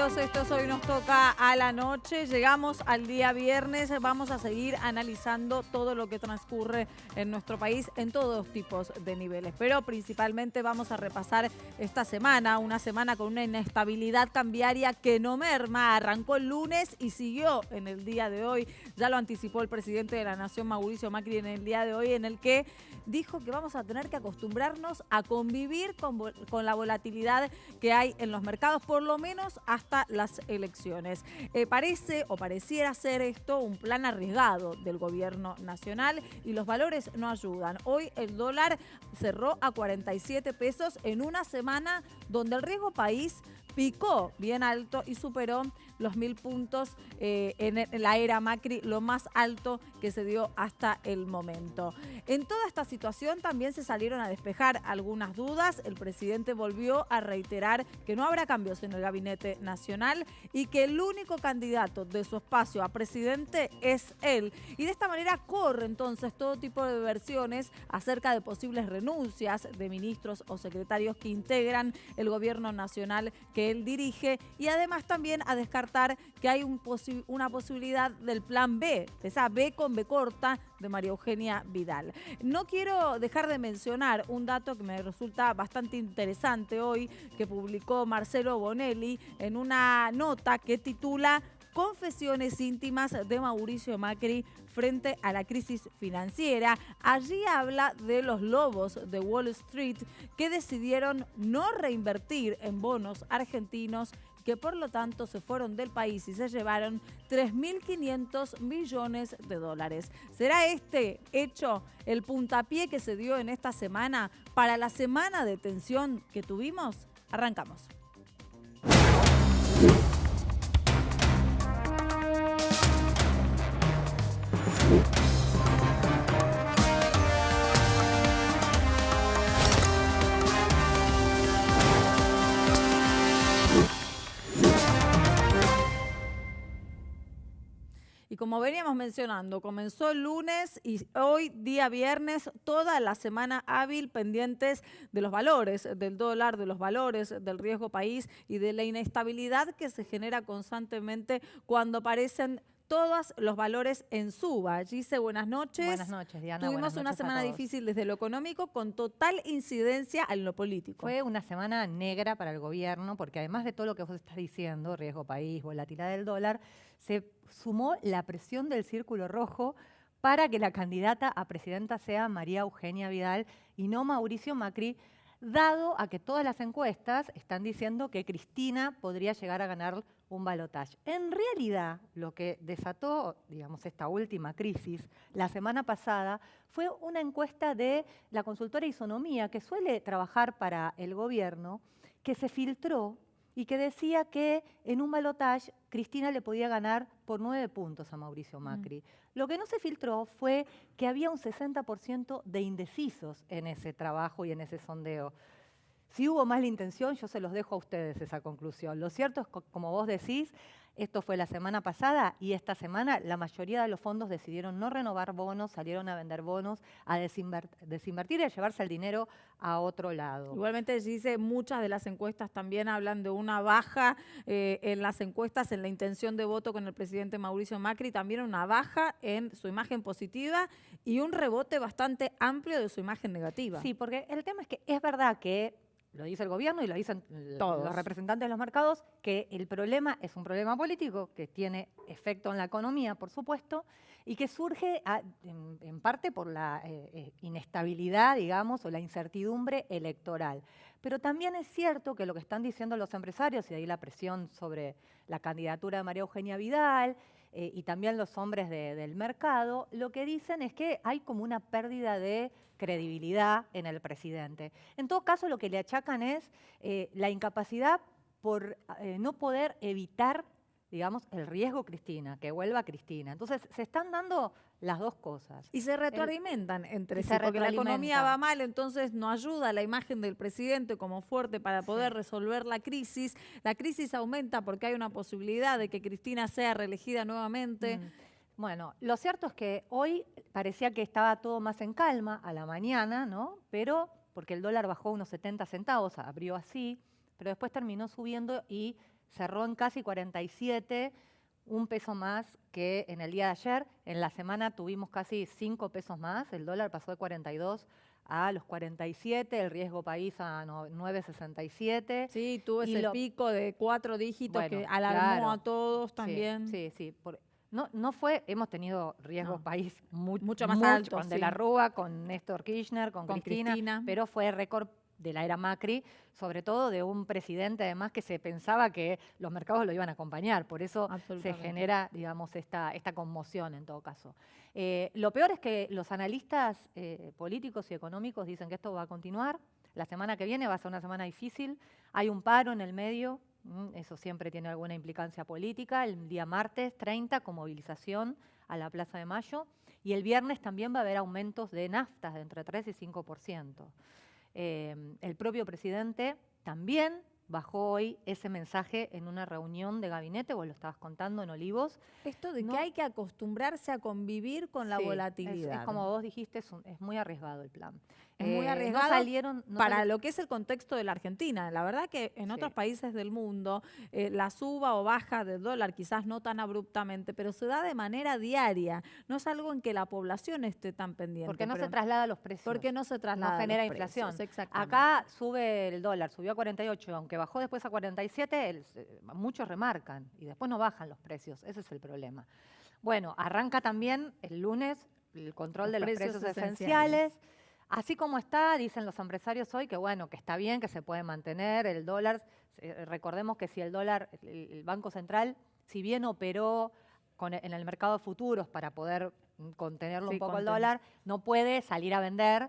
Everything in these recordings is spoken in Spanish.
amigos, esto es Hoy Nos Toca a la Noche. Llegamos al día viernes, vamos a seguir analizando todo lo que transcurre en nuestro país en todos tipos de niveles. Pero principalmente vamos a repasar esta semana, una semana con una inestabilidad cambiaria que no merma. Arrancó el lunes y siguió en el día de hoy. Ya lo anticipó el presidente de la Nación, Mauricio Macri, en el día de hoy, en el que dijo que vamos a tener que acostumbrarnos a convivir con la volatilidad que hay en los mercados, por lo menos hasta las elecciones. Parece o pareciera ser esto un plan arriesgado del gobierno nacional y los valores no ayudan. Hoy el dólar cerró a 47 pesos en una semana donde el riesgo país picó bien alto y superó los 1000 puntos en la era Macri, lo más alto que se dio hasta el momento. En toda esta situación también se salieron a despejar algunas dudas. El presidente volvió a reiterar que no habrá cambios en el gabinete nacional y que el único candidato de su espacio a presidente es él. Y de esta manera corre entonces todo tipo de versiones acerca de posibles renuncias de ministros o secretarios que integran el gobierno nacional que él dirige, y además también a descartar que hay una posibilidad del plan B, esa B con B corta de María Eugenia Vidal. No quiero dejar de mencionar un dato que me resulta bastante interesante hoy, que publicó Marcelo Bonelli en una nota que titula Confesiones íntimas de Mauricio Macri frente a la crisis financiera. Allí habla de los lobos de Wall Street que decidieron no reinvertir en bonos argentinos, que por lo tanto se fueron del país y se llevaron 3.500 millones de dólares. ¿Será este hecho el puntapié que se dio en esta semana para la semana de tensión que tuvimos? Arrancamos. Y como veníamos mencionando, comenzó el lunes y hoy, día viernes, toda la semana hábil pendientes de los valores del dólar, de los valores del riesgo país y de la inestabilidad que se genera constantemente cuando aparecen todos los valores en suba. Gise, buenas noches. Buenas noches, Diana. Tuvimos una semana difícil desde lo económico con total incidencia en lo político. Fue una semana negra para el gobierno porque además de todo lo que vos estás diciendo, riesgo país, volatilidad del dólar, se sumó la presión del círculo rojo para que la candidata a presidenta sea María Eugenia Vidal y no Mauricio Macri, dado a que todas las encuestas están diciendo que Cristina podría llegar a ganar un balotaje. En realidad, lo que desató, digamos, esta última crisis la semana pasada fue una encuesta de la consultora Isonomía, que suele trabajar para el gobierno, que se filtró y que decía que en un balotaje Cristina le podía ganar por 9 puntos a Mauricio Macri. Lo que no se filtró fue que había un 60% de indecisos en ese trabajo y en ese sondeo. Si hubo mala intención, yo se los dejo a ustedes esa conclusión. Lo cierto es que, como vos decís, esto fue la semana pasada y esta semana la mayoría de los fondos decidieron no renovar bonos, salieron a vender bonos, a desinvertir y a llevarse el dinero a otro lado. Igualmente, dice, muchas de las encuestas también hablan de una baja en las encuestas, en la intención de voto con el presidente Mauricio Macri, también una baja en su imagen positiva y un rebote bastante amplio de su imagen negativa. Sí, porque el tema es que es verdad que lo dice el gobierno y lo dicen todos los representantes de los mercados, que el problema es un problema político que tiene efecto en la economía, por supuesto, y que surge en parte por la inestabilidad, digamos, o la incertidumbre electoral. Pero también es cierto que lo que están diciendo los empresarios, y de ahí la presión sobre la candidatura de María Eugenia Vidal, y también los hombres del mercado, lo que dicen es que hay como una pérdida de credibilidad en el presidente. En todo caso, lo que le achacan es la incapacidad por no poder evitar, digamos, el riesgo Cristina, que vuelva Cristina. Entonces, se están dando las dos cosas. Y se retroalimentan entre sí, porque la retroalimenta. economía va mal, entonces no ayuda la imagen del presidente como fuerte para poder resolver la crisis. La crisis aumenta porque hay una posibilidad de que Cristina sea reelegida nuevamente. Bueno, lo cierto es que hoy parecía que estaba todo más en calma a la mañana, ¿no? Pero, porque el dólar bajó unos 70 centavos, abrió así, pero después terminó subiendo y cerró en casi 47, un peso más que en el día de ayer. En la semana tuvimos casi 5 pesos más, el dólar pasó de 42 a los 47, el riesgo país a 9,67. Sí, tuvo Y ese pico de 4 dígitos bueno, que alarmó claro, a todos sí, también. sí. No fue, hemos tenido riesgos No, país mucho más altos, con De sí. la Rúa, con Néstor Kirchner, con Cristina, pero fue récord de la era Macri, sobre todo de un presidente además que se pensaba que los mercados lo iban a acompañar, por eso se genera, digamos, esta conmoción en todo caso. Lo peor es que los analistas políticos y económicos dicen que esto va a continuar, la semana que viene va a ser una semana difícil, hay un paro en el medio, eso siempre tiene alguna implicancia política, el día martes 30 con movilización a la Plaza de Mayo, y el viernes también va a haber aumentos de naftas de entre 3 y 5%. El propio presidente también bajó hoy ese mensaje en una reunión de gabinete, vos lo estabas contando en Olivos. Esto de que hay que acostumbrarse a convivir con la volatilidad. Es como vos dijiste, es muy arriesgado el plan. Es muy arriesgado para lo que es el contexto de la Argentina. La verdad que en otros países del mundo la suba o baja del dólar, quizás no tan abruptamente, pero se da de manera diaria. No es algo en que la población esté tan pendiente. Porque no se traslada a los precios. Porque no se traslada no genera a los inflación. Precios, acá sube el dólar, subió a 48, aunque bajó después a 47, muchos remarcan y después no bajan los precios. Ese es el problema. Bueno, arranca también el lunes el control de los precios esenciales. Así como está, dicen los empresarios hoy, que bueno, que está bien, que se puede mantener el dólar. Recordemos que si el dólar, el Banco Central, si bien operó en el mercado de futuros para poder contenerlo un poco el dólar, no puede salir a vender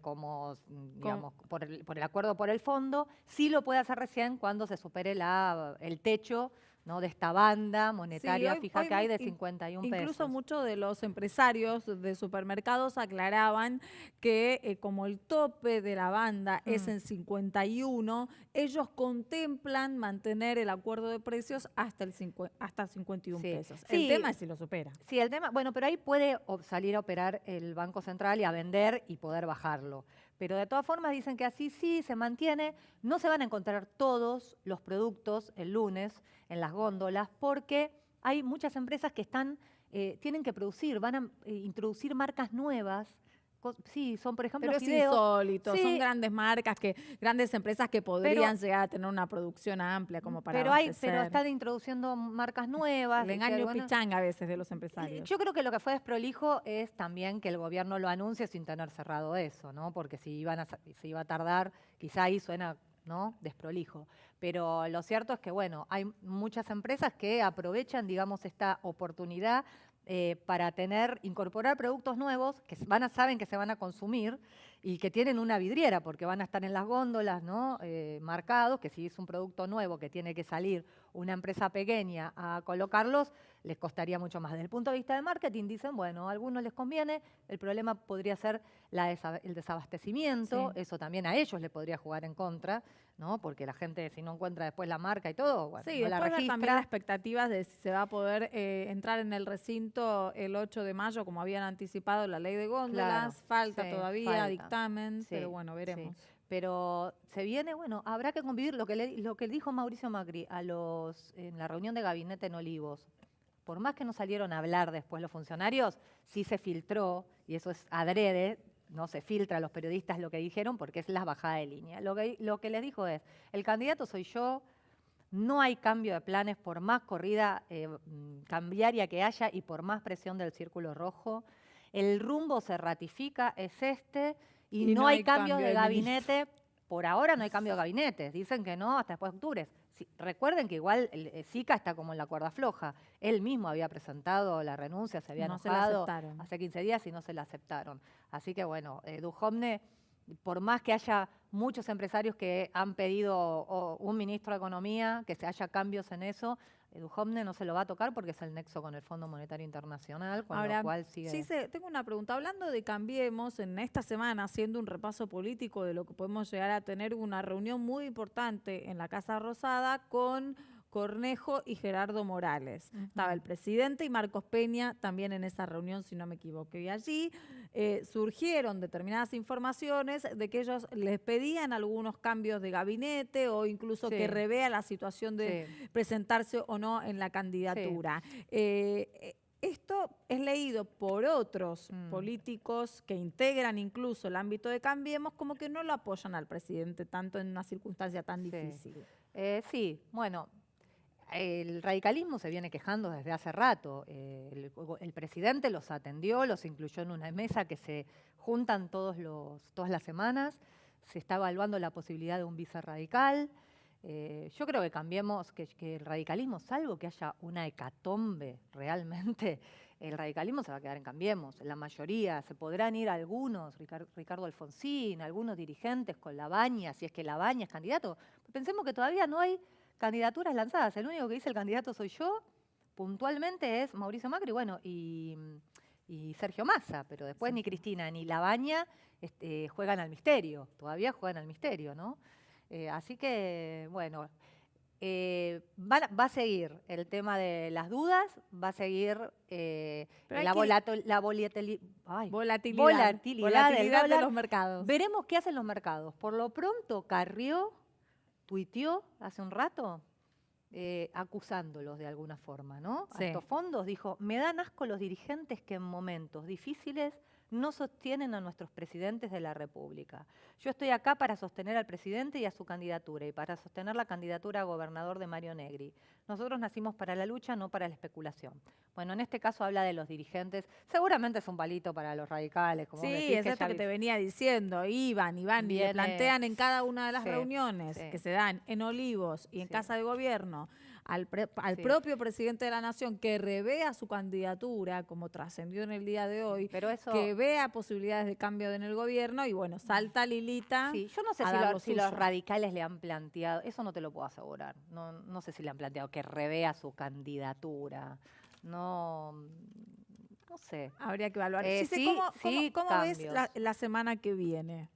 como, digamos, por el acuerdo por el fondo. Sí lo puede hacer recién cuando se supere el techo, ¿no?, de esta banda monetaria fija que hay de 51 pesos. Incluso muchos de los empresarios de supermercados aclaraban que como el tope de la banda es en 51, ellos contemplan mantener el acuerdo de precios hasta 51 pesos. El tema es si lo supera. Sí, el tema, bueno, pero ahí puede salir a operar el Banco Central y a vender y poder bajarlo. Pero de todas formas dicen que así sí se mantiene. No se van a encontrar todos los productos el lunes en las góndolas porque hay muchas empresas que tienen que producir, van a introducir marcas nuevas. Sí, son por ejemplo pero fideos. Es insólito, son grandes marcas, grandes empresas que podrían llegar a tener una producción amplia como para pero están introduciendo marcas nuevas. El engaño pichanga a veces de los empresarios. Yo creo que lo que fue desprolijo es también que el gobierno lo anuncie sin tener cerrado eso, ¿no? Porque si iba a tardar, quizá ahí suena, ¿no?, desprolijo. Pero lo cierto es que, bueno, hay muchas empresas que aprovechan, digamos, esta oportunidad para incorporar productos nuevos que saben que se van a consumir y que tienen una vidriera porque van a estar en las góndolas, ¿no?, marcados, que si es un producto nuevo que tiene que salir una empresa pequeña a colocarlos, les costaría mucho más. Desde el punto de vista de marketing dicen, bueno, a algunos les conviene, el problema podría ser el desabastecimiento, eso también a ellos le podría jugar en contra, ¿no?, porque la gente si no encuentra después la marca y todo, bueno, no la registra. También las expectativas de si se va a poder entrar en el recinto el 8 de mayo, como habían anticipado la ley de góndolas, falta todavía dictamen, pero bueno, veremos. Pero se viene, bueno, habrá que convivir lo que dijo Mauricio Macri en la reunión de gabinete en Olivos. Por más que no salieron a hablar después los funcionarios, sí se filtró, y eso es adrede, no se filtra a los periodistas lo que dijeron porque es la bajada de línea. Lo que les dijo es, el candidato soy yo, no hay cambio de planes por más corrida cambiaria que haya y por más presión del círculo rojo. El rumbo se ratifica, es este, y no hay cambio de gabinete. Por ahora no hay cambio de gabinete. Dicen que no hasta después de octubre. Recuerden que igual el SICA está como en la cuerda floja. Él mismo había presentado la renuncia, se había enojado hace 15 días y no se la aceptaron. Así que bueno, Duhovne, por más que haya muchos empresarios que han pedido un ministro de Economía, que se haya cambios en eso, Duhovne no se lo va a tocar porque es el nexo con el Fondo Monetario Internacional, con lo cual sigue... Sí, tengo una pregunta. Hablando de Cambiemos, en esta semana, haciendo un repaso político de lo que podemos llegar a tener, una reunión muy importante en la Casa Rosada con Cornejo y Gerardo Morales. Estaba el presidente y Marcos Peña también en esa reunión, si no me equivoco. Y allí surgieron determinadas informaciones de que ellos les pedían algunos cambios de gabinete o incluso Sí. que revea la situación de presentarse o no en la candidatura. Esto es leído por otros políticos que integran incluso el ámbito de Cambiemos como que no lo apoyan al presidente tanto en una circunstancia tan difícil. Sí, bueno, el radicalismo se viene quejando desde hace rato. El presidente los atendió, los incluyó en una mesa que se juntan todas las semanas. Se está evaluando la posibilidad de un vicerradical. Yo creo que Cambiemos, que el radicalismo, salvo que haya una hecatombe realmente, el radicalismo se va a quedar en Cambiemos. La mayoría, se podrán ir algunos, Ricardo Alfonsín, algunos dirigentes con Labaña, si es que Labaña es candidato. Pensemos que todavía no hay candidaturas lanzadas. El único que dice el candidato soy yo, puntualmente, es Mauricio Macri, bueno, y Sergio Massa, pero después ni Cristina ni Labaña juegan al misterio, todavía juegan al misterio, ¿no? Así que, bueno, va a seguir el tema de las dudas, va a seguir la volatilidad del dólar. De los mercados. Veremos qué hacen los mercados. Por lo pronto, Carrió tuiteó hace un rato acusándolos de alguna forma, ¿no? Sí. A estos fondos dijo, me dan asco los dirigentes que en momentos difíciles no sostienen a nuestros presidentes de la República. Yo estoy acá para sostener al presidente y a su candidatura y para sostener la candidatura a gobernador de Mario Negri. Nosotros nacimos para la lucha, no para la especulación. Bueno, en este caso habla de los dirigentes. Seguramente es un palito para los radicales. Como sí, es esto que te venía diciendo. Iban y le plantean en cada una de las reuniones que se dan en Olivos y en Casa de Gobierno al propio presidente de la Nación que revea su candidatura, como trascendió en el día de hoy, pero eso, que vea posibilidades de cambio en el gobierno y bueno, salta Lilita. Sí, yo no sé si los radicales le han planteado, eso no te lo puedo asegurar, no sé si le han planteado que revea su candidatura, no sé. Habría que evaluar. ¿Cómo ves la semana que viene?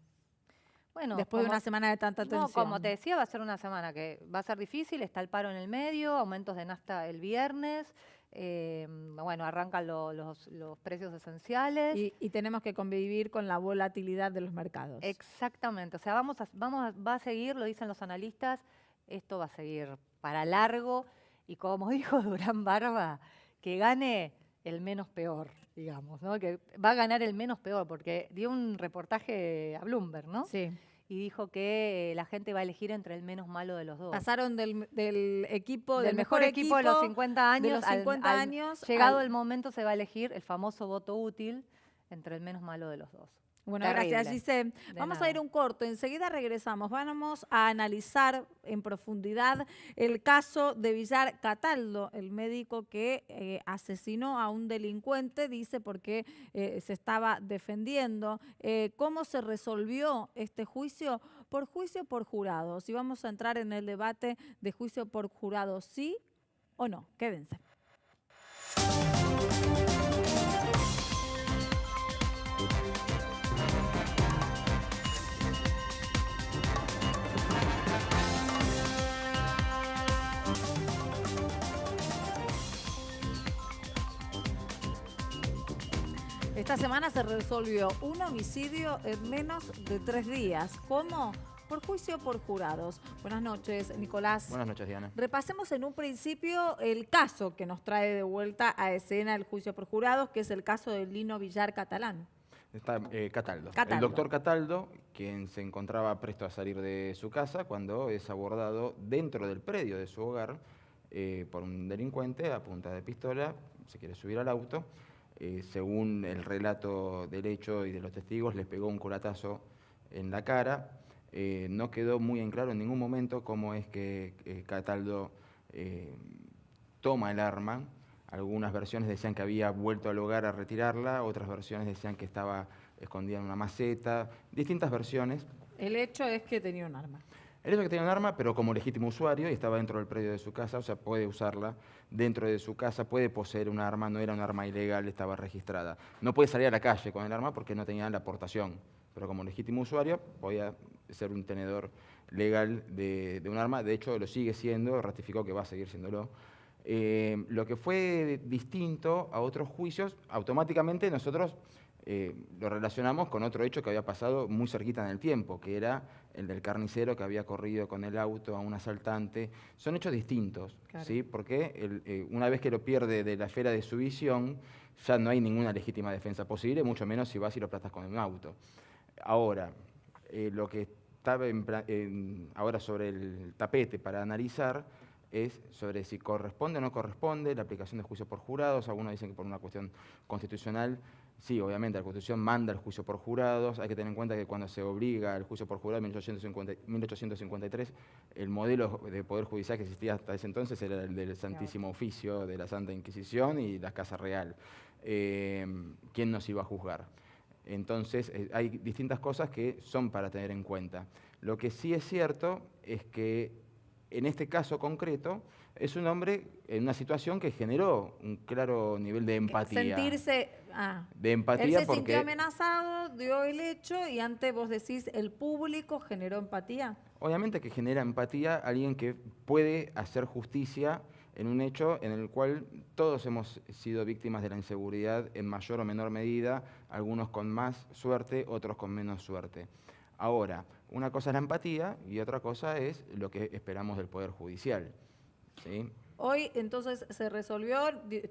Bueno, después de una semana de tanta tensión. No, como te decía, va a ser una semana que va a ser difícil, está el paro en el medio, aumentos de nafta el viernes, bueno, arrancan los precios esenciales. Y tenemos que convivir con la volatilidad de los mercados. Exactamente, o sea, va a seguir, lo dicen los analistas, esto va a seguir para largo y como dijo Durán Barba, que gane el menos peor, digamos, ¿no? Que va a ganar el menos peor, porque dio un reportaje a Bloomberg, ¿no? Sí. Y dijo que la gente va a elegir entre el menos malo de los dos. Pasaron del mejor equipo de los 50 años, llegado el momento se va a elegir el famoso voto útil entre el menos malo de los dos. Bueno, gracias, Giselle. Vamos a ir un corto, enseguida regresamos. Vamos a analizar en profundidad el caso de Villar Cataldo, el médico que asesinó a un delincuente, dice porque se estaba defendiendo. ¿Cómo se resolvió este juicio? Por juicio por jurados. Y vamos a entrar en el debate de juicio por jurados, sí o no. Quédense. Esta semana se resolvió un homicidio en menos de 3 días. ¿Cómo? Por juicio por jurados. Buenas noches, Nicolás. Buenas noches, Diana. Repasemos en un principio el caso que nos trae de vuelta a escena el juicio por jurados, que es el caso de Lino Villar Catalán. Está Cataldo. El doctor Cataldo, quien se encontraba presto a salir de su casa cuando es abordado dentro del predio de su hogar por un delincuente a punta de pistola, se quiere subir al auto. Según el relato del hecho y de los testigos, les pegó un culatazo en la cara. No quedó muy en claro en ningún momento cómo es que Cataldo toma el arma. Algunas versiones decían que había vuelto al hogar a retirarla, otras versiones decían que estaba escondida en una maceta, distintas versiones. El hecho es que tenía un arma. El hecho es que tenía un arma, pero como legítimo usuario, y estaba dentro del predio de su casa, o sea, puede usarla dentro de su casa, puede poseer un arma, no era un arma ilegal, estaba registrada. No puede salir a la calle con el arma porque no tenía la portación pero como legítimo usuario podía ser un tenedor legal de un arma. De hecho, lo sigue siendo, ratificó que va a seguir siéndolo. Lo que fue distinto a otros juicios, automáticamente nosotros lo relacionamos con otro hecho que había pasado muy cerquita en el tiempo, que era el del carnicero que había corrido con el auto a un asaltante. Son hechos distintos, claro. ¿Sí? Porque una vez que lo pierde de la esfera de su visión, ya no hay ninguna legítima defensa posible, mucho menos si vas y lo aplastas con un auto. Ahora, lo que estaba ahora sobre el tapete para analizar es sobre si corresponde o no corresponde la aplicación de juicio por jurados. Algunos dicen que por una cuestión constitucional, sí, obviamente la Constitución manda el juicio por jurados. Hay que tener en cuenta que cuando se obliga al juicio por jurado en 1853, el modelo de poder judicial que existía hasta ese entonces era el del Santísimo Oficio, de la Santa Inquisición y la Casa Real. ¿Quién nos iba a juzgar? Entonces, hay distintas cosas que son para tener en cuenta. Lo que sí es cierto es que en este caso concreto, es un hombre en una situación que generó un claro nivel de empatía. Sentirse... de empatía él se sintió amenazado, dio el hecho, y antes vos decís, el público generó empatía. Obviamente que genera empatía alguien que puede hacer justicia en un hecho en el cual todos hemos sido víctimas de la inseguridad en mayor o menor medida, algunos con más suerte, otros con menos suerte. Ahora, una cosa es la empatía y otra cosa es lo que esperamos del Poder Judicial, ¿sí? Hoy entonces se resolvió,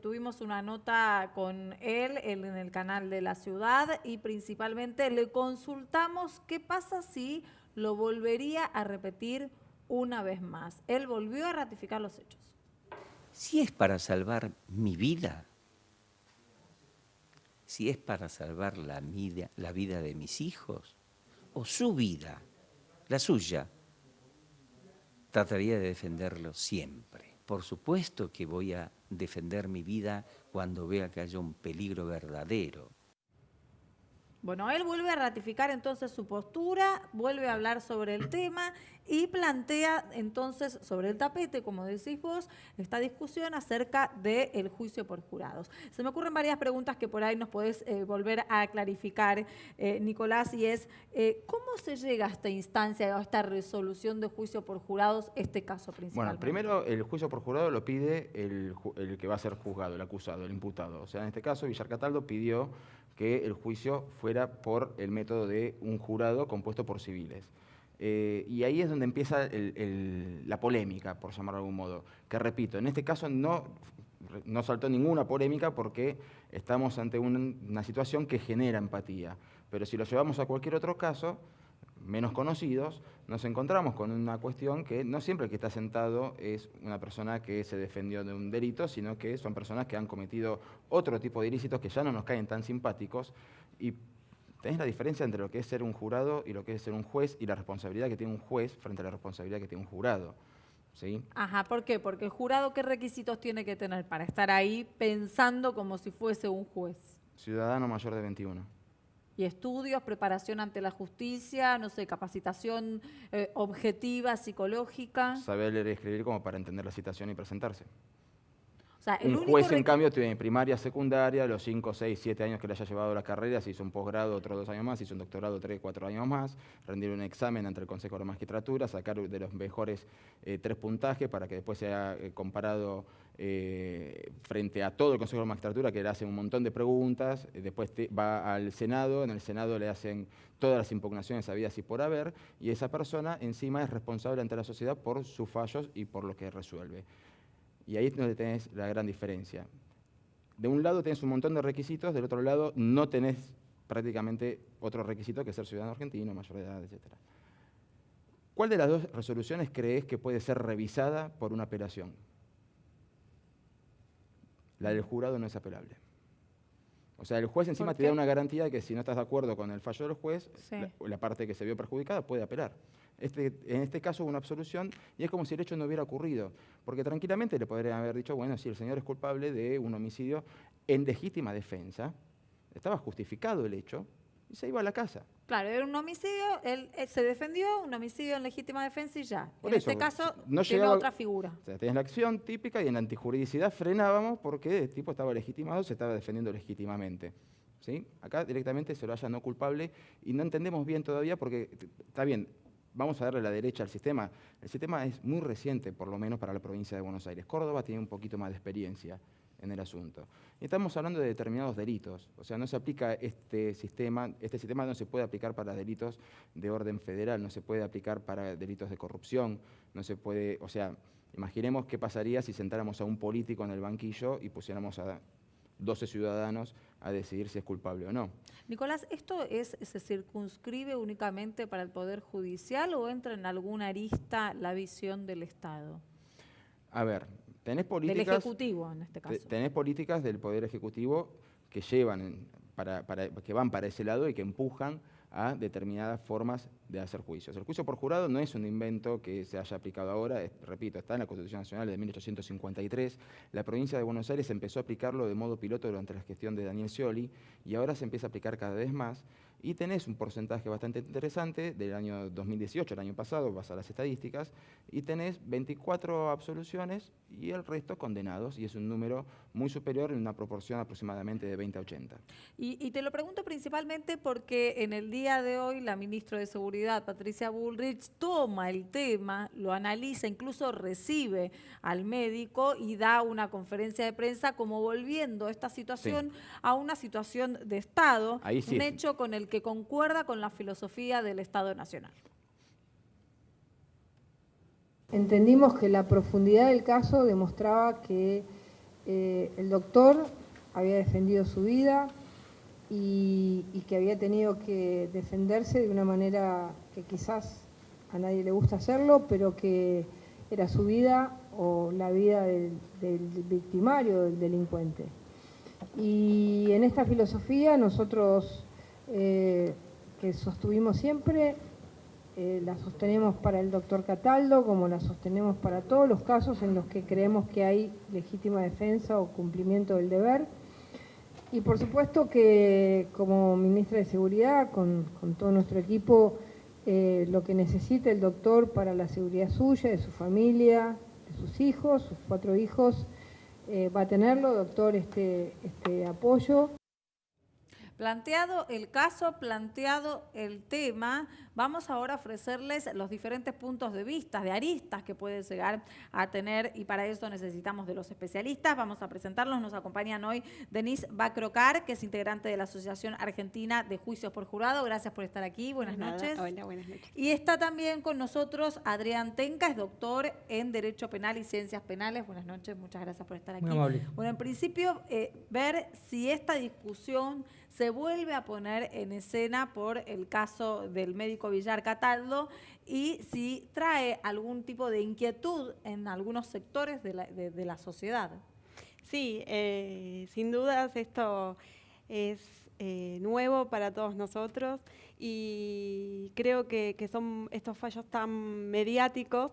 tuvimos una nota con él en el canal de La Ciudad y principalmente le consultamos qué pasa si lo volvería a repetir una vez más. Él volvió a ratificar los hechos. Si es para salvar mi vida, si es para salvar la vida de mis hijos, o su vida, la suya, trataría de defenderlo siempre. Por supuesto que voy a defender mi vida cuando vea que haya un peligro verdadero. Bueno, él vuelve a ratificar entonces su postura, vuelve a hablar sobre el tema y plantea entonces sobre el tapete, como decís vos, esta discusión acerca del juicio por jurados. Se me ocurren varias preguntas que por ahí nos podés volver a clarificar, Nicolás, y es, ¿cómo se llega a esta instancia, a esta resolución de juicio por jurados, este caso principalmente? Bueno, primero el juicio por jurado lo pide el que va a ser juzgado, el acusado, el imputado. O sea, en este caso, Villar Cataldo pidió que el juicio fuera por el método de un jurado compuesto por civiles. Y ahí es donde empieza la polémica, por llamarlo de algún modo. Que repito, en este caso no saltó ninguna polémica porque estamos ante una situación que genera empatía. Pero si lo llevamos a cualquier otro caso, menos conocidos, nos encontramos con una cuestión que no siempre el que está sentado es una persona que se defendió de un delito, sino que son personas que han cometido otro tipo de ilícitos que ya no nos caen tan simpáticos. Y tenés la diferencia entre lo que es ser un jurado y lo que es ser un juez y la responsabilidad que tiene un juez frente a la responsabilidad que tiene un jurado, ¿sí? Ajá, ¿por qué? Porque el jurado, ¿qué requisitos tiene que tener para estar ahí pensando como si fuese un juez? Ciudadano mayor de 21. Y estudios, preparación ante la justicia, no sé, capacitación objetiva, psicológica. Saber leer y escribir como para entender la citación y presentarse. O sea, un juez, en cambio, tiene primaria, secundaria, los 5, 6, 7 años que le haya llevado la carrera, se hizo un posgrado, otros 2 años más, se hizo un doctorado, 3, 4 años más, rendir un examen ante el Consejo de la Magistratura, sacar de los mejores 3 puntajes para que después sea comparado frente a todo el Consejo de la Magistratura, que le hacen un montón de preguntas, después va al Senado, en el Senado le hacen todas las impugnaciones habidas y por haber, y esa persona encima es responsable ante la sociedad por sus fallos y por lo que resuelve. Y ahí es donde tenés la gran diferencia. De un lado tenés un montón de requisitos, del otro lado no tenés prácticamente otro requisito que ser ciudadano argentino, mayor de edad, etc. ¿Cuál de las dos resoluciones creés que puede ser revisada por una apelación? La del jurado no es apelable. O sea, el juez encima te da una garantía de que si no estás de acuerdo con el fallo del juez, sí, la parte que se vio perjudicada puede apelar. En este caso hubo una absolución y es como si el hecho no hubiera ocurrido, porque tranquilamente le podrían haber dicho, bueno, si el señor es culpable de un homicidio en legítima defensa, estaba justificado el hecho y se iba a la casa. Claro, era un homicidio, él se defendió, un homicidio en legítima defensa y ya. Por en eso, este caso, no tiene otra figura. O sea, tenés la acción típica y en la antijuridicidad frenábamos porque el tipo estaba legitimado, se estaba defendiendo legítimamente. ¿sí? Acá directamente se lo halla no culpable y no entendemos bien todavía porque, está bien, vamos a darle la derecha al sistema. El sistema es muy reciente, por lo menos para la provincia de Buenos Aires. Córdoba tiene un poquito más de experiencia en el asunto. Y estamos hablando de determinados delitos, o sea, no se aplica este sistema no se puede aplicar para delitos de orden federal, no se puede aplicar para delitos de corrupción, no se puede, o sea, imaginemos qué pasaría si sentáramos a un político en el banquillo y pusiéramos a 12 ciudadanos a decidir si es culpable o no. Nicolás, ¿esto se circunscribe únicamente para el Poder Judicial o entra en alguna arista la visión del Estado? A ver, tenés políticas... Del Ejecutivo, en este caso. Tenés políticas del Poder Ejecutivo que llevan, que van para ese lado y que empujan a determinadas formas de hacer juicios. El juicio por jurado no es un invento que se haya aplicado ahora, repito, está en la Constitución Nacional de 1853. La provincia de Buenos Aires empezó a aplicarlo de modo piloto durante la gestión de Daniel Scioli y ahora se empieza a aplicar cada vez más. Y tenés un porcentaje bastante interesante del año 2018, el año pasado, vas a las estadísticas, y tenés 24 absoluciones y el resto condenados, y es un número muy superior en una proporción aproximadamente de 20 a 80. Y te lo pregunto principalmente porque en el día de hoy la ministra de Seguridad, Patricia Bullrich, toma el tema, lo analiza, incluso recibe al médico y da una conferencia de prensa como volviendo esta situación a una situación de Estado, Ahí sí. Un hecho con el que concuerda con la filosofía del Estado Nacional. Entendimos que la profundidad del caso demostraba que el doctor había defendido su vida y que había tenido que defenderse de una manera que quizás a nadie le gusta hacerlo, pero que era su vida o la vida del victimario, del delincuente. Y en esta filosofía nosotros, que sostuvimos siempre, la sostenemos para el doctor Cataldo, como la sostenemos para todos los casos en los que creemos que hay legítima defensa o cumplimiento del deber. Y por supuesto que como ministra de Seguridad, con todo nuestro equipo, lo que necesite el doctor para la seguridad suya, de su familia, de sus hijos, sus 4 hijos, va a tenerlo, doctor, este apoyo. Planteado el caso, planteado el tema, vamos ahora a ofrecerles los diferentes puntos de vista, de aristas que puede llegar a tener y para eso necesitamos de los especialistas. Vamos a presentarlos, nos acompañan hoy Denise Bacrocar, que es integrante de la Asociación Argentina de Juicios por Jurado. Gracias por estar aquí, buenas noches. Hola, buenas noches. Y está también con nosotros Adrián Tenca, es doctor en Derecho Penal y Ciencias Penales. Buenas noches, muchas gracias por estar aquí. Muy amable. Bueno, en principio, ver si esta discusión se vuelve a poner en escena por el caso del médico Villar Cataldo y si trae algún tipo de inquietud en algunos sectores de la sociedad. Sí, sin dudas esto es nuevo para todos nosotros y creo que son estos fallos tan mediáticos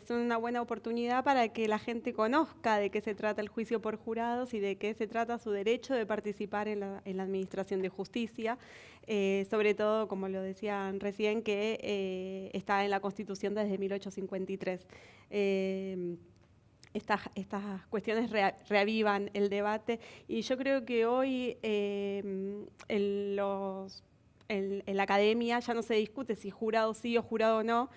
son una buena oportunidad para que la gente conozca de qué se trata el juicio por jurados y de qué se trata su derecho de participar en la administración de justicia, sobre todo, como lo decían recién, que está en la Constitución desde 1853. Estas cuestiones reavivan el debate y yo creo que hoy en la academia ya no se discute si jurado sí o jurado no,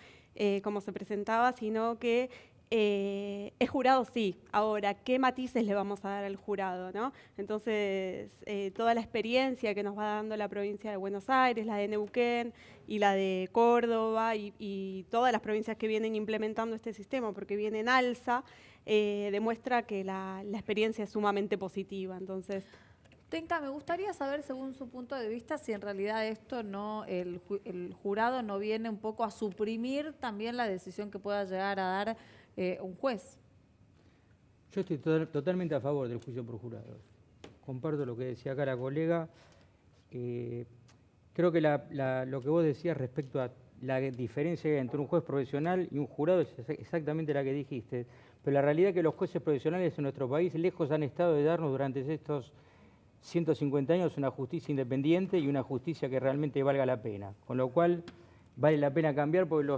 como se presentaba, sino que es jurado sí. Ahora, ¿qué matices le vamos a dar al jurado, ¿no? Entonces, toda la experiencia que nos va dando la provincia de Buenos Aires, la de Neuquén y la de Córdoba y todas las provincias que vienen implementando este sistema, porque viene en alza, demuestra que la experiencia es sumamente positiva. Entonces, Tenca, me gustaría saber, según su punto de vista, si en realidad esto no, el jurado no viene un poco a suprimir también la decisión que pueda llegar a dar un juez. Yo estoy totalmente a favor del juicio por jurados. Comparto lo que decía acá la colega. Creo que lo que vos decías respecto a la diferencia entre un juez profesional y un jurado es exactamente la que dijiste. Pero la realidad es que los jueces profesionales en nuestro país lejos han estado de darnos durante estos 150 años una justicia independiente y una justicia que realmente valga la pena. Con lo cual vale la pena cambiar porque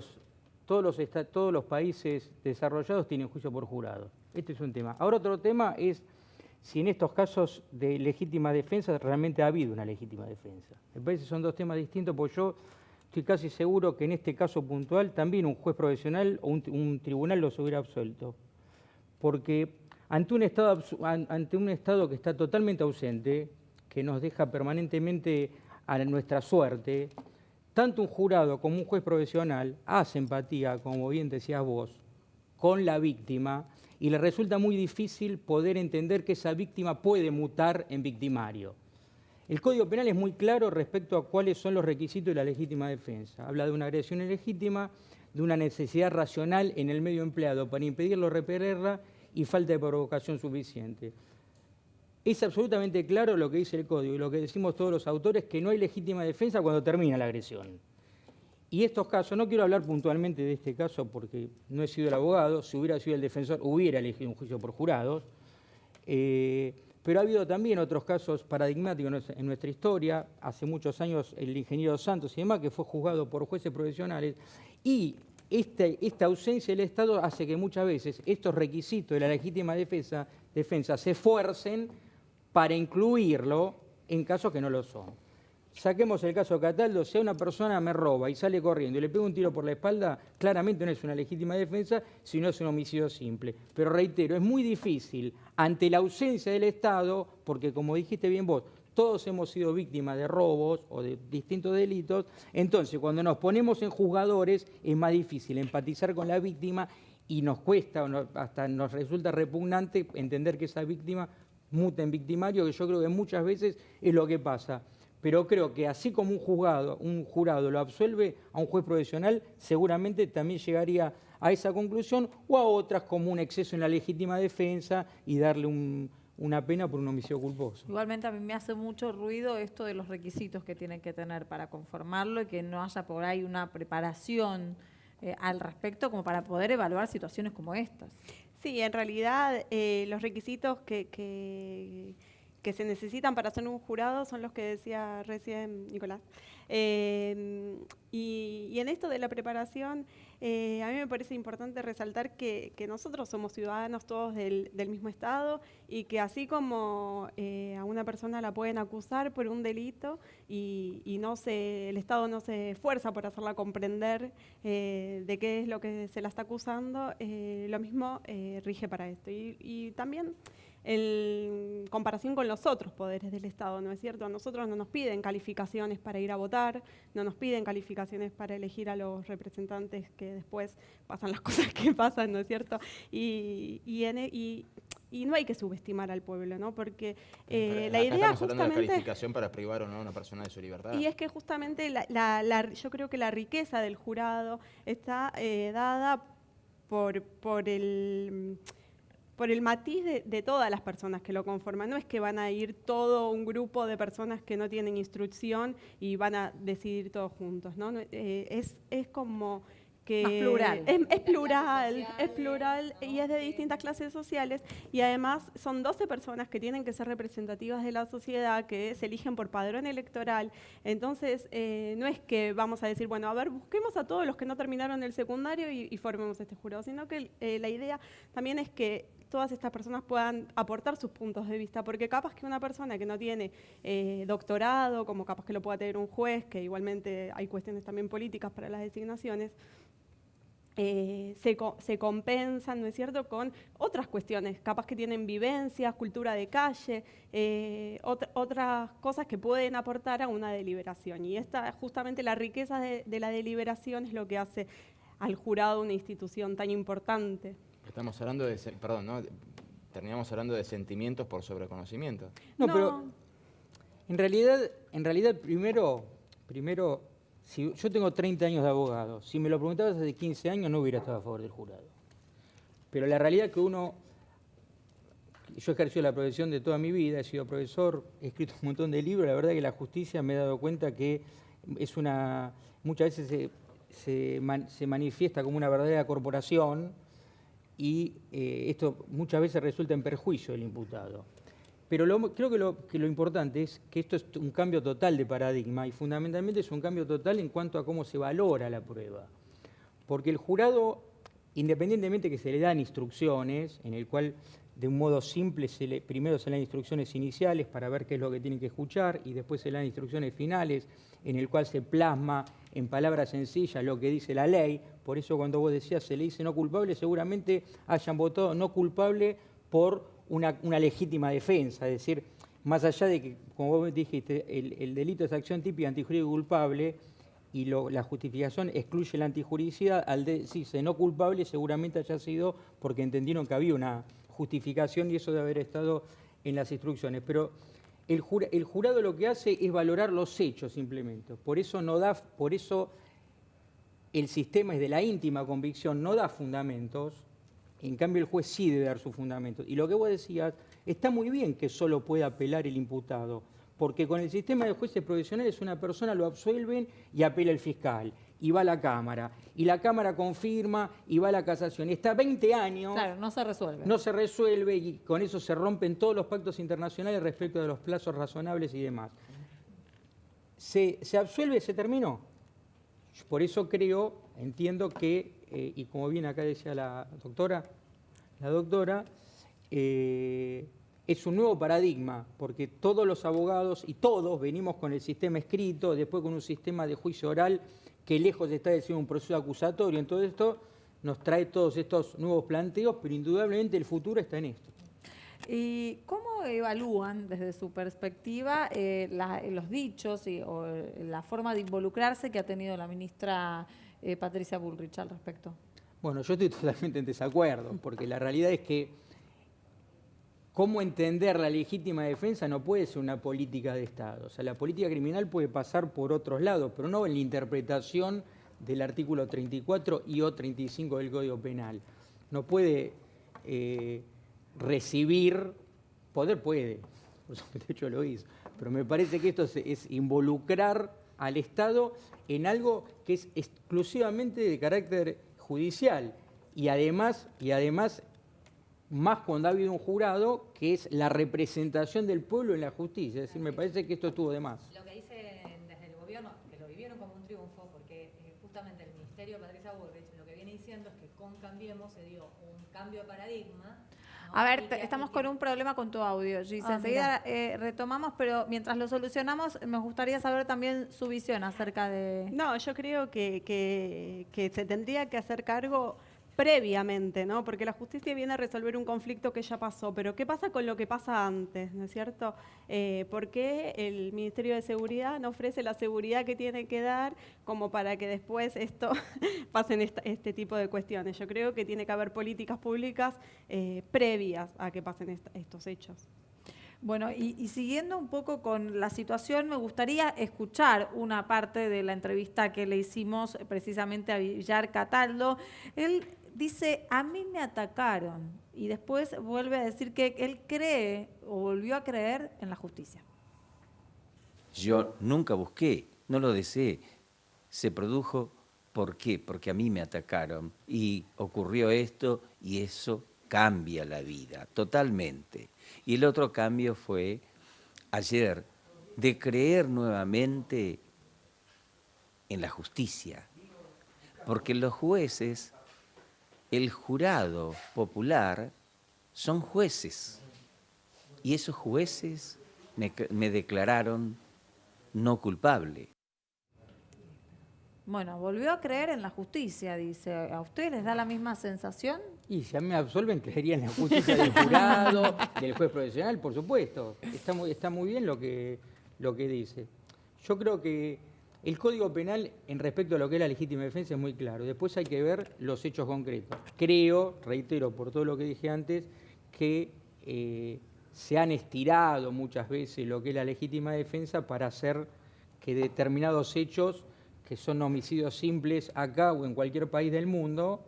todos los países desarrollados tienen juicio por jurado. Este es un tema. Ahora otro tema es si en estos casos de legítima defensa realmente ha habido una legítima defensa. Me parece que son dos temas distintos, porque yo estoy casi seguro que en este caso puntual también un juez profesional o un tribunal los hubiera absuelto. Porque ante un Estado que está totalmente ausente, que nos deja permanentemente a nuestra suerte, tanto un jurado como un juez profesional hace empatía, como bien decías vos, con la víctima, y le resulta muy difícil poder entender que esa víctima puede mutar en victimario. El Código Penal es muy claro respecto a cuáles son los requisitos de la legítima defensa. Habla de una agresión ilegítima, de una necesidad racional en el medio empleado para impedirlo o repelerla y falta de provocación suficiente. Es absolutamente claro lo que dice el Código y lo que decimos todos los autores, que no hay legítima defensa cuando termina la agresión. Y estos casos, no quiero hablar puntualmente de este caso porque no he sido el abogado, si hubiera sido el defensor hubiera elegido un juicio por jurados, pero ha habido también otros casos paradigmáticos en nuestra historia, hace muchos años el ingeniero Santos y demás, que fue juzgado por jueces profesionales, y esta ausencia del Estado hace que muchas veces estos requisitos de la legítima defensa se esfuercen para incluirlo en casos que no lo son. Saquemos el caso Cataldo, si una persona me roba y sale corriendo y le pega un tiro por la espalda, claramente no es una legítima defensa, sino es un homicidio simple. Pero reitero, es muy difícil ante la ausencia del Estado, porque como dijiste bien vos, todos hemos sido víctimas de robos o de distintos delitos, entonces cuando nos ponemos en juzgadores es más difícil empatizar con la víctima y nos cuesta, hasta nos resulta repugnante entender que esa víctima muta en victimario, que yo creo que muchas veces es lo que pasa. Pero creo que así como un jurado lo absuelve a un juez profesional, seguramente también llegaría a esa conclusión o a otras como un exceso en la legítima defensa y darle una pena por un homicidio culposo. Igualmente a mí me hace mucho ruido esto de los requisitos que tienen que tener para conformarlo y que no haya por ahí una preparación al respecto como para poder evaluar situaciones como estas. Sí, en realidad los requisitos que se necesitan para ser un jurado son los que decía recién Nicolás. Y en esto de la preparación, a mí me parece importante resaltar que nosotros somos ciudadanos todos del mismo Estado y que así como a una persona la pueden acusar por un delito y el Estado no se esfuerza por hacerla comprender de qué es lo que se la está acusando, lo mismo rige para esto. Y también en comparación con los otros poderes del Estado, ¿no es cierto? A nosotros no nos piden calificaciones para ir a votar, no nos piden calificaciones para elegir a los representantes que después pasan las cosas que pasan, ¿no es cierto? Y no hay que subestimar al pueblo, ¿no? Porque la idea estamos justamente... hablando de calificación para privar o no a una persona de su libertad. Y es que justamente yo creo que la riqueza del jurado está dada por el matiz de todas las personas que lo conforman. No es que van a ir todo un grupo de personas que no tienen instrucción y van a decidir todos juntos, ¿no? Es como que... Más plural. Es plural y es de distintas clases sociales y además son 12 personas que tienen que ser representativas de la sociedad, que se eligen por padrón electoral. Entonces, no es que vamos a decir, bueno, a ver, busquemos a todos los que no terminaron el secundario y formemos este jurado, sino que la idea también es que todas estas personas puedan aportar sus puntos de vista, porque capaz que una persona que no tiene doctorado, como capaz que lo pueda tener un juez, que igualmente hay cuestiones también políticas para las designaciones, se compensan, ¿no es cierto?, con otras cuestiones, capaz que tienen vivencias, cultura de calle, otras cosas que pueden aportar a una deliberación. Y justamente la riqueza de la deliberación es lo que hace al jurado una institución tan importante. Estamos hablando de, perdón, ¿no? Terminamos hablando de sentimientos por sobreconocimiento. No, pero en realidad primero, si yo tengo 30 años de abogado, si me lo preguntabas hace 15 años no hubiera estado a favor del jurado. Pero la realidad es que yo he ejercido la profesión de toda mi vida, he sido profesor, he escrito un montón de libros, la verdad que la justicia me he dado cuenta que muchas veces se manifiesta como una verdadera corporación y esto muchas veces resulta en perjuicio del imputado. Pero creo que lo importante es que esto es un cambio total de paradigma y fundamentalmente es un cambio total en cuanto a cómo se valora la prueba. Porque el jurado, independientemente que se le dan instrucciones, en el cual de un modo simple, primero se le dan instrucciones iniciales para ver qué es lo que tienen que escuchar y después se le dan instrucciones finales en el cual se plasma en palabras sencillas lo que dice la ley. Por eso cuando vos decías se le dice no culpable, seguramente hayan votado no culpable por una legítima defensa. Es decir, más allá de que, como vos dijiste, el delito es acción típica antijurídica culpable y la justificación excluye la antijuridicidad, al decirse no culpable seguramente haya sido porque entendieron que había una justificación y eso debe haber estado en las instrucciones. Pero el jurado lo que hace es valorar los hechos simplemente. Por eso el sistema es de la íntima convicción, no da fundamentos. En cambio, el juez sí debe dar sus fundamentos. Y lo que vos decías, está muy bien que solo pueda apelar el imputado, porque con el sistema de jueces provisionales una persona lo absuelven y apela el fiscal, y va a la Cámara, y la Cámara confirma y va a la casación. Está 20 años... Claro, no se resuelve. No se resuelve y con eso se rompen todos los pactos internacionales respecto de los plazos razonables y demás. ¿Se absuelve? ¿Se terminó? Por eso entiendo que, y como bien acá decía la doctora, es un nuevo paradigma, porque todos los abogados y todos venimos con el sistema escrito, después con un sistema de juicio oral que lejos está de ser un proceso acusatorio. En todo esto nos trae todos estos nuevos planteos, pero indudablemente el futuro está en esto. ¿Y cómo evalúan desde su perspectiva los dichos o la forma de involucrarse que ha tenido la ministra Patricia Bullrich al respecto? Bueno, yo estoy totalmente en desacuerdo, porque la realidad es que cómo entender la legítima defensa no puede ser una política de Estado. O sea, la política criminal puede pasar por otros lados, pero no en la interpretación del artículo 34 y o 35 del Código Penal. No puede recibir, poder puede, por eso de hecho lo hizo, pero me parece que esto es involucrar al Estado en algo que es exclusivamente de carácter judicial y además más cuando ha habido un jurado que es la representación del pueblo en la justicia. Es decir, me parece que esto estuvo de más. Lo que dicen desde el gobierno, que lo vivieron como un triunfo, porque justamente el Ministerio de Patricia Bullrich lo que viene diciendo es que con Cambiemos se dio un cambio de paradigma. ¿No? A ver, estamos con un problema con tu audio, Gis. Enseguida retomamos, pero mientras lo solucionamos, me gustaría saber también su visión acerca de... No, yo creo que se tendría que hacer cargo previamente, ¿no? Porque la justicia viene a resolver un conflicto que ya pasó, pero ¿qué pasa con lo que pasa antes, ¿no es cierto? ¿Por qué el Ministerio de Seguridad no ofrece la seguridad que tiene que dar como para que después pasen este tipo de cuestiones? Yo creo que tiene que haber políticas públicas previas a que pasen estos hechos. Bueno, y siguiendo un poco con la situación, me gustaría escuchar una parte de la entrevista que le hicimos precisamente a Villar Cataldo. Él dice, a mí me atacaron, y después vuelve a decir que él cree o volvió a creer en la justicia. Yo nunca busqué, no lo deseé, se produjo, ¿por qué? Porque a mí me atacaron y ocurrió esto y eso cambia la vida totalmente. Y el otro cambio fue ayer de creer nuevamente en la justicia, porque los jueces, el jurado popular, son jueces, y esos jueces me declararon no culpable. Bueno, volvió a creer en la justicia, dice. ¿A ustedes les da la misma sensación? Y si a mí me absolven, creería en la justicia del jurado, del juez profesional, por supuesto. Está muy bien lo que dice. Yo creo que el Código Penal, en respecto a lo que es la legítima defensa, es muy claro. Después hay que ver los hechos concretos. Creo, reitero, por todo lo que dije antes, que se han estirado muchas veces lo que es la legítima defensa para hacer que determinados hechos, que son homicidios simples acá o en cualquier país del mundo,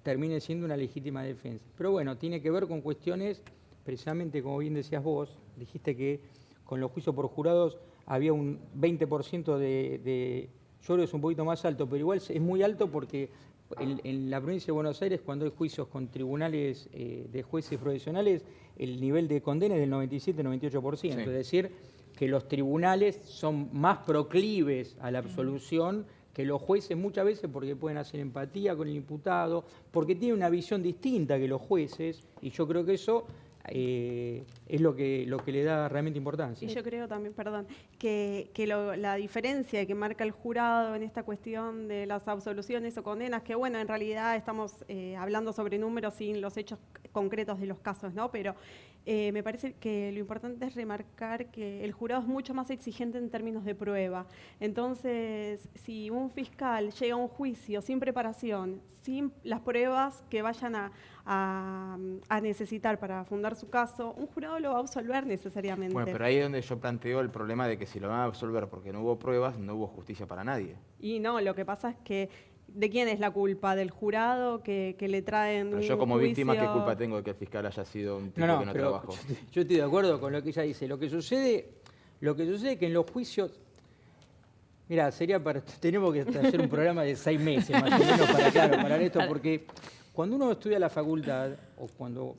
termine siendo una legítima defensa. Pero bueno, tiene que ver con cuestiones, precisamente como bien decías vos, dijiste que con los juicios por jurados había un 20% de, yo creo que es un poquito más alto, pero igual es muy alto porque en la provincia de Buenos Aires, cuando hay juicios con tribunales de jueces profesionales, el nivel de condena es del 97-98%, sí. Es decir, que los tribunales son más proclives a la absolución que los jueces muchas veces porque pueden hacer empatía con el imputado, porque tienen una visión distinta que los jueces, y yo creo que eso es lo que le da realmente importancia. Y yo creo también, perdón, que la diferencia que marca el jurado en esta cuestión de las absoluciones o condenas, que bueno, en realidad estamos hablando sobre números sin los hechos concretos de los casos, ¿no? Pero me parece que lo importante es remarcar que el jurado es mucho más exigente en términos de prueba. Entonces, si un fiscal llega a un juicio sin preparación, sin las pruebas que vayan a necesitar para fundar su caso, un jurado lo va a absolver necesariamente. Bueno, pero ahí es donde yo planteo el problema de que si lo van a absolver porque no hubo pruebas, no hubo justicia para nadie. Y no, lo que pasa es que ¿de quién es la culpa? ¿Del jurado que le traen Pero un yo como juicio? víctima, ¿qué culpa tengo de que el fiscal haya sido un tipo que no pero trabajó? yo estoy de acuerdo con lo que ella dice. Lo que sucede es que en los juicios... Mira, tenemos que hacer un programa de 6 meses más o menos para esto, porque cuando uno estudia la facultad o cuando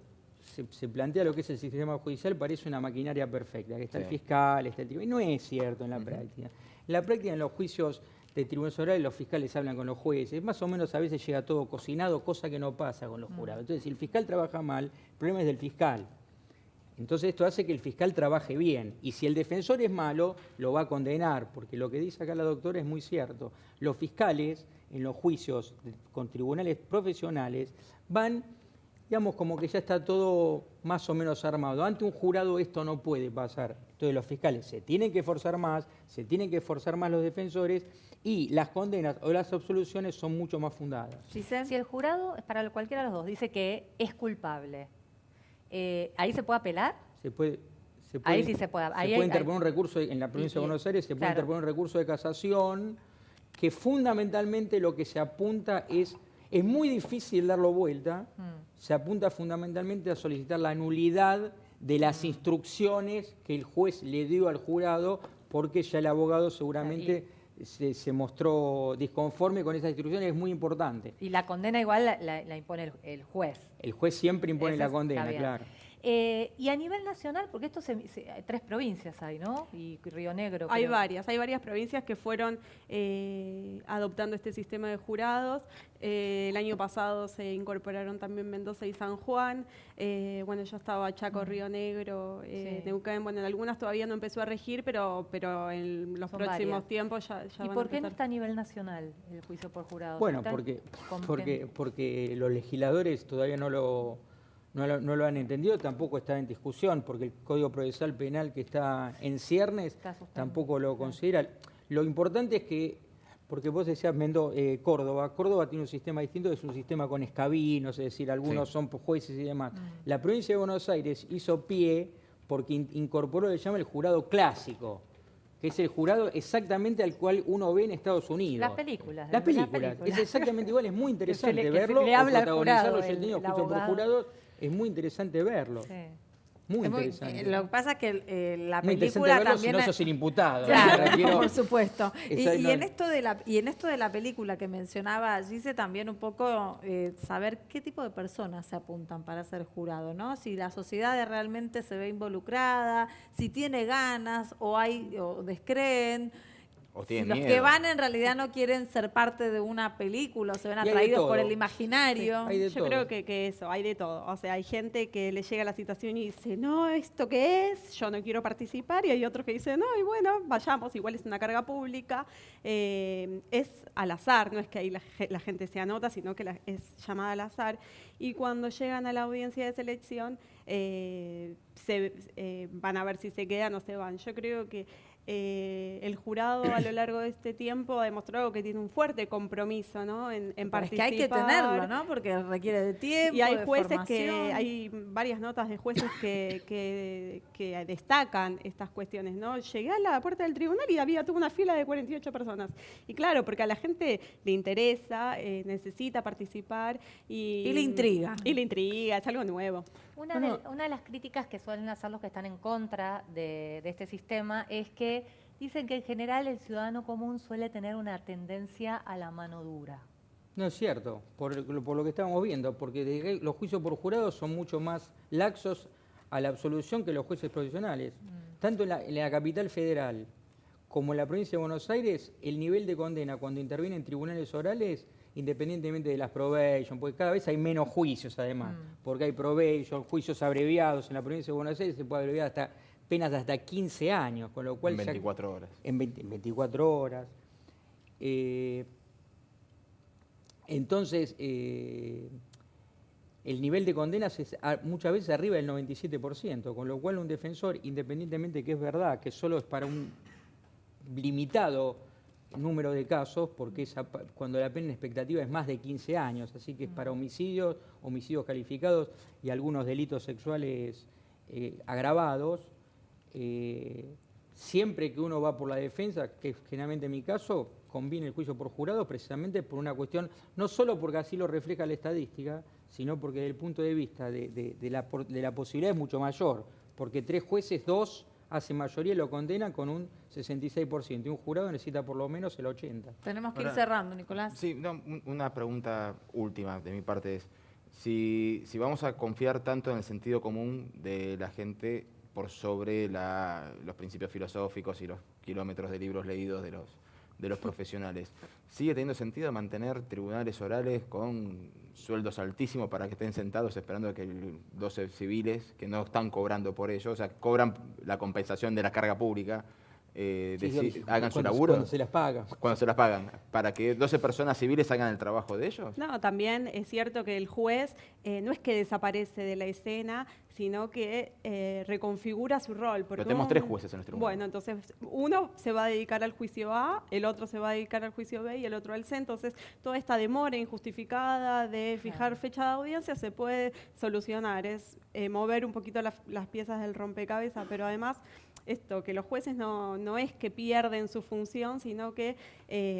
se plantea lo que es el sistema judicial, parece una maquinaria perfecta, que está el fiscal, está el tribunal, y no es cierto en la práctica. En la práctica, en los juicios de tribunales orales, los fiscales hablan con los jueces, más o menos a veces llega todo cocinado, cosa que no pasa con los jurados. Entonces, si el fiscal trabaja mal, el problema es del fiscal. Entonces esto hace que el fiscal trabaje bien, y si el defensor es malo, lo va a condenar, porque lo que dice acá la doctora es muy cierto. Los fiscales, en los juicios con tribunales profesionales, van, digamos, como que ya está todo más o menos armado. Ante un jurado esto no puede pasar. Entonces los fiscales se tienen que esforzar más, se tienen que esforzar más los defensores, y las condenas o las absoluciones son mucho más fundadas. Si el jurado, para cualquiera de los dos, dice que es culpable, ¿ahí se puede apelar? Ahí sí se puede. Se puede interponer un recurso en la provincia de Buenos Aires, se puede interponer un recurso de casación, que fundamentalmente lo que se apunta es muy difícil darlo vuelta, se apunta fundamentalmente a solicitar la nulidad de las instrucciones que el juez le dio al jurado, porque ya el abogado seguramente se mostró disconforme con esas instrucciones, es muy importante. Y la condena igual la impone el juez. El juez siempre impone la condena, claro. Y a nivel nacional, porque esto 3 provincias hay, ¿no? Y Río Negro. Hay varias provincias que fueron adoptando este sistema de jurados. El año pasado se incorporaron también Mendoza y San Juan. Bueno, ya estaba Chaco, Río Negro, Neuquén. Bueno, en algunas todavía no empezó a regir, pero en los próximos tiempos ya ¿Y por qué no está a nivel nacional el juicio por jurado? Bueno, porque los legisladores todavía no lo han entendido, tampoco está en discusión, porque el Código Procesal Penal que está en ciernes tampoco lo considera. Lo importante es que, porque vos decías Córdoba tiene un sistema distinto, es un sistema con escabinos, es decir, algunos son jueces y demás. La provincia de Buenos Aires hizo pie porque incorporó, le llama el jurado clásico, que es el jurado exactamente al cual uno ve en Estados Unidos. Las películas. Es exactamente igual, es muy interesante verlo, le habla al protagonizarlo. jurado, Yo he tenido juicio por jurados, es muy interesante verlo. Sí. Muy interesante. Lo que pasa es que la muy película verlo también... si no sos el imputado. Claro, por supuesto. Y no. en esto de la película que mencionaba Gise, también un poco saber qué tipo de personas se apuntan para ser jurado, ¿no? Si la sociedad realmente se ve involucrada, si tiene ganas o descreen. O Si los miedo. que van en realidad no quieren ser parte de una película o se ven atraídos por el imaginario. Sí, yo creo que eso, hay de todo. O sea, hay gente que le llega la situación y dice, no, ¿esto qué es? Yo no quiero participar. Y hay otros que dicen, no, y bueno, vayamos, igual es una carga pública. Es al azar, no es que ahí la gente se anota, sino que es llamada al azar. Y cuando llegan a la audiencia de selección, van a ver si se quedan o se van. Yo creo que el jurado a lo largo de este tiempo ha demostrado que tiene un fuerte compromiso, ¿no? en participar. Es que hay que tenerlo, ¿no? Porque requiere de tiempo, y hay de jueces formación. hay varias notas de jueces que destacan estas cuestiones, ¿no? Llegué a la puerta del tribunal y había toda una fila de 48 personas. Y claro, porque a la gente le interesa, necesita participar y le intriga. Y le intriga, es algo nuevo. Una de las críticas que suelen hacer los que están en contra de este sistema es que dicen que en general el ciudadano común suele tener una tendencia a la mano dura. No es cierto, por lo que estamos viendo, porque los juicios por jurados son mucho más laxos a la absolución que los jueces profesionales. Tanto en la capital federal como en la provincia de Buenos Aires, el nivel de condena cuando intervienen tribunales orales independientemente de las probation, porque cada vez hay menos juicios además, porque hay probation, juicios abreviados. En la provincia de Buenos Aires se puede abreviar penas hasta 15 años, con lo cual... En 24 horas. En 24 horas. Entonces, el nivel de condenas es muchas veces arriba del 97%, con lo cual un defensor, independientemente de que es verdad que solo es para un limitado número de casos, porque cuando la pena expectativa es más de 15 años, así que es para homicidios, homicidios calificados y algunos delitos sexuales agravados, siempre que uno va por la defensa, que es generalmente mi caso, conviene el juicio por jurado precisamente por una cuestión, no solo porque así lo refleja la estadística, sino porque desde el punto de vista de la posibilidad es mucho mayor, porque 3 jueces, 2 hacen mayoría y lo condenan con un 66%, y un jurado necesita por lo menos el 80%. Tenemos que ir cerrando, Nicolás. Sí, no, una pregunta última de mi parte es, si vamos a confiar tanto en el sentido común de la gente por sobre los principios filosóficos y los kilómetros de libros leídos de los profesionales, ¿sigue teniendo sentido mantener tribunales orales con sueldos altísimos para que estén sentados esperando a que 12 civiles que no están cobrando por ello, o sea, cobran la compensación de la carga pública, hagan su laburo? Cuando se las pagan. Cuando se las pagan, para que 12 personas civiles hagan el trabajo de ellos. No, también es cierto que el juez no es que desaparece de la escena, sino que reconfigura su rol. Pero tenemos 3 jueces en los tribunales. Bueno, entonces uno se va a dedicar al juicio A, el otro se va a dedicar al juicio B y el otro al C. Entonces toda esta demora injustificada de fijar fecha de audiencia se puede solucionar. Es mover un poquito las piezas del rompecabezas, pero además esto, que los jueces no es que pierden su función, sino que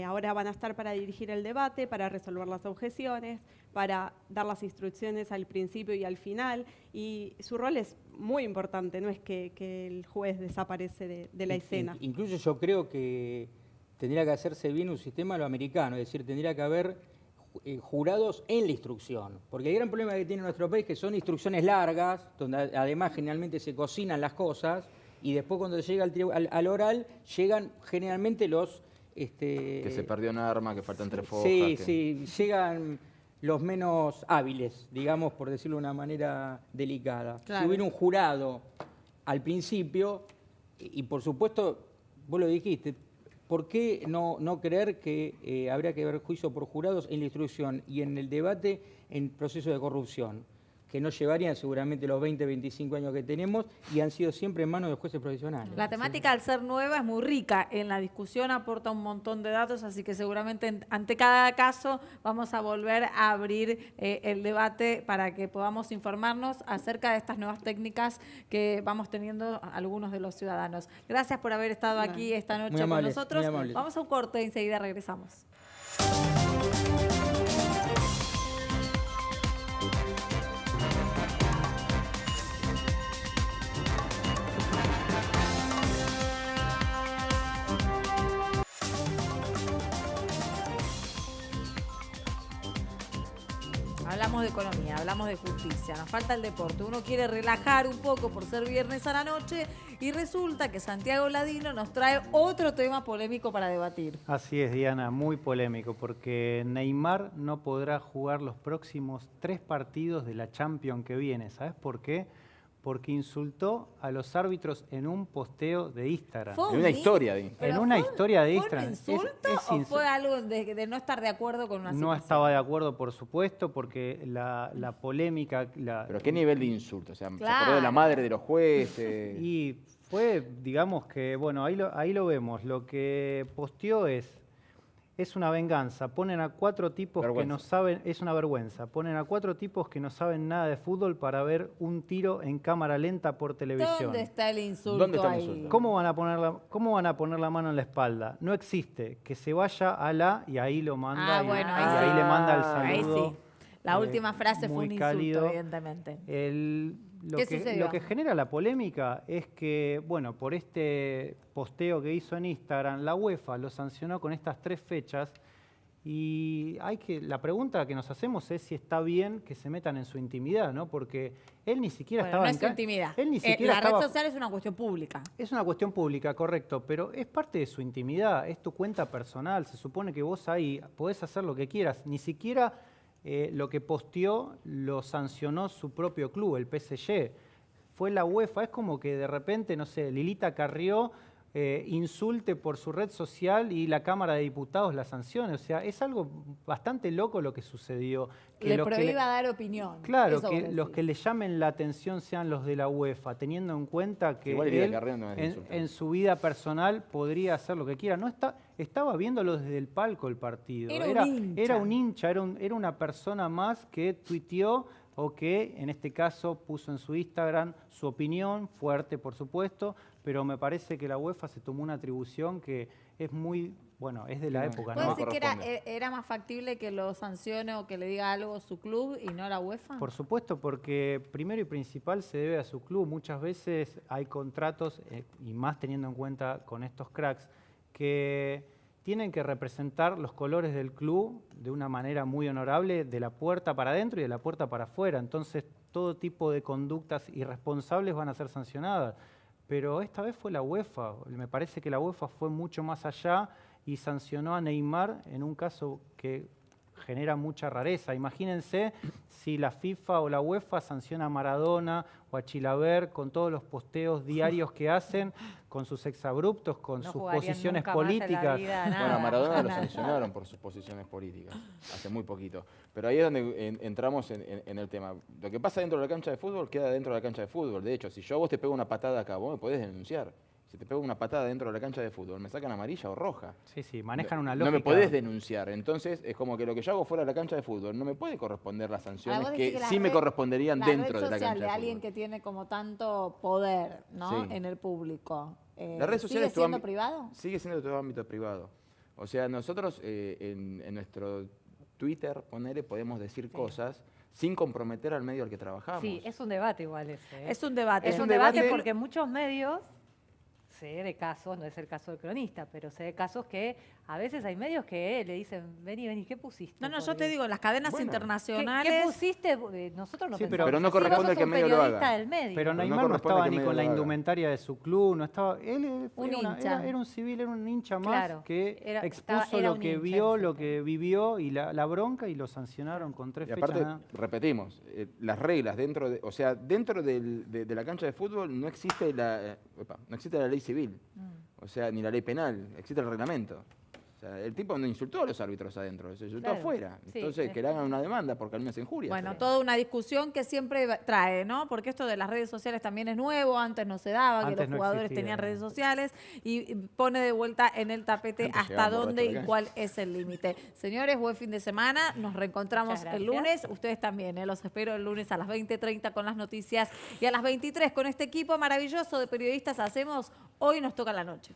ahora van a estar para dirigir el debate, para resolver las objeciones, para dar las instrucciones al principio y al final, y su rol es muy importante, no es que el juez desaparece de la escena. Incluso yo creo que tendría que hacerse bien un sistema a lo americano, es decir, tendría que haber jurados en la instrucción, porque el gran problema que tiene nuestro país es que son instrucciones largas, donde además generalmente se cocinan las cosas, y después cuando llega al oral, llegan generalmente los... que se perdió un arma, que faltan 3 fojas. Sí, llegan los menos hábiles, digamos, por decirlo de una manera delicada. Claro. Si hubiera un jurado al principio, y por supuesto, vos lo dijiste, ¿por qué no creer que habría que haber juicio por jurados en la instrucción y en el debate en proceso de corrupción? Que no llevarían seguramente los 20, 25 años que tenemos y han sido siempre en manos de jueces profesionales. La temática, al ser nueva, es muy rica en la discusión, aporta un montón de datos, así que seguramente ante cada caso vamos a volver a abrir el debate para que podamos informarnos acerca de estas nuevas técnicas que vamos teniendo algunos de los ciudadanos. Gracias por haber estado aquí esta noche con nosotros. Muy amables. Vamos a un corte y enseguida regresamos. Hablamos de economía, hablamos de justicia, nos falta el deporte. Uno quiere relajar un poco por ser viernes a la noche y resulta que Santiago Ladino nos trae otro tema polémico para debatir. Así es, Diana, muy polémico, porque Neymar no podrá jugar los próximos 3 partidos de la Champions que viene. ¿Sabes por qué? Porque insultó a los árbitros en un posteo de Instagram. En una historia de Instagram. En una historia de Instagram. ¿Fue un insulto o fue algo de no estar de acuerdo con una situación? No estaba de acuerdo, por supuesto, porque la polémica... ¿Pero qué nivel de insulto? O sea, Claro. se acordó de la madre de los jueces. Y fue, digamos que, bueno, ahí lo vemos. Lo que posteó es una venganza. Ponen a 4 tipos que no saben, es una vergüenza. Ponen a 4 tipos que no saben nada de fútbol para ver un tiro en cámara lenta por televisión. ¿Dónde está el insulto? ¿Dónde está el ahí? insulto? ¿Cómo van a poner la mano en la espalda? No existe. Que se vaya a y ahí lo manda. Bueno, y ahí ahí sí. le manda el Ahí saludo. sí. La última frase fue muy un insulto, cálido. evidentemente. Lo que genera la polémica es que, bueno, por este posteo que hizo en Instagram, la UEFA lo sancionó con estas 3 fechas Y la pregunta que nos hacemos es si está bien que se metan en su intimidad, ¿no? Porque él ni siquiera estaba no es su intimidad. Él ni siquiera la red social es una cuestión pública. Es una cuestión pública, correcto, pero es parte de su intimidad, es tu cuenta personal. Se supone que vos ahí podés hacer lo que quieras. Ni siquiera lo que posteó lo sancionó su propio club, el PSG. Fue la UEFA. Es como que de repente, no sé, Lilita Carrió insulte por su red social y la Cámara de Diputados la sancione. O sea, es algo bastante loco lo que sucedió. Que le prohíba dar opinión. Claro, que los que le llamen la atención sean los de la UEFA, teniendo en cuenta que él en su vida personal podría hacer lo que quiera. No estaba viéndolo desde el palco el partido. Era un hincha, era una persona más que tuiteó o que en este caso puso en su Instagram su opinión, fuerte por supuesto, pero me parece que la UEFA se tomó una atribución que es muy, bueno, es de la época. ¿Puede decir que era más factible que lo sancione o que le diga algo su club y no la UEFA? Por supuesto, porque primero y principal se debe a su club. Muchas veces hay contratos, y más teniendo en cuenta con estos cracks, que tienen que representar los colores del club de una manera muy honorable, de la puerta para adentro y de la puerta para afuera. Entonces, todo tipo de conductas irresponsables van a ser sancionadas. Pero esta vez fue la UEFA. Me parece que la UEFA fue mucho más allá y sancionó a Neymar en un caso que genera mucha rareza. Imagínense si la FIFA o la UEFA sanciona a Maradona o a Chilaver con todos los posteos diarios que hacen, con sus exabruptos, con sus posiciones políticas. Bueno, a Maradona lo sancionaron por sus posiciones políticas, hace muy poquito. Pero ahí es donde entramos en el tema. Lo que pasa dentro de la cancha de fútbol queda dentro de la cancha de fútbol. De hecho, si yo a vos te pego una patada acá, vos me podés denunciar. Si te pego una patada dentro de la cancha de fútbol, me sacan amarilla o roja. Sí, manejan una lógica. No me podés denunciar. Entonces, es como que lo que yo hago fuera de la cancha de fútbol no me puede corresponder las sanciones que sí me corresponderían dentro de la cancha de fútbol. La red social de alguien que tiene como tanto poder, ¿no? En el público. La red social ¿Sigue siendo privado? Sigue siendo todo ámbito privado. O sea, nosotros en nuestro Twitter, podemos decir cosas sin comprometer al medio al que trabajamos. Sí, es un debate igual ese. Es un debate. Es un debate porque muchos medios... Sé de casos, no es el caso del cronista, pero sé de casos que a veces hay medios que le dicen, vení, ¿qué pusiste? No, yo te digo, en las cadenas internacionales... ¿Qué pusiste? Nosotros no pensamos. Pero no corresponde que el medio lo haga. Pero Neymar no estaba ni con la indumentaria de su club, no estaba... Él era un civil, era un hincha más que expuso lo que vio, lo que vivió y la bronca y lo sancionaron con 3 fechas. Y aparte, repetimos, las reglas dentro de la cancha de fútbol no existe la ley civil, o sea, ni la ley penal, existe el reglamento. O sea, el tipo no insultó a los árbitros adentro, se insultó afuera. Entonces, que le hagan una demanda por calumnias e injurias. Bueno, toda una discusión que siempre trae, ¿no? Porque esto de las redes sociales también es nuevo, antes no se daba, que los jugadores tenían redes sociales y pone de vuelta en el tapete hasta dónde y cuál es el límite. Señores, buen fin de semana, nos reencontramos el lunes, ustedes también, los espero el lunes a las 20:30 con las noticias y a las 23 con este equipo maravilloso de periodistas hacemos Hoy Nos Toca la Noche.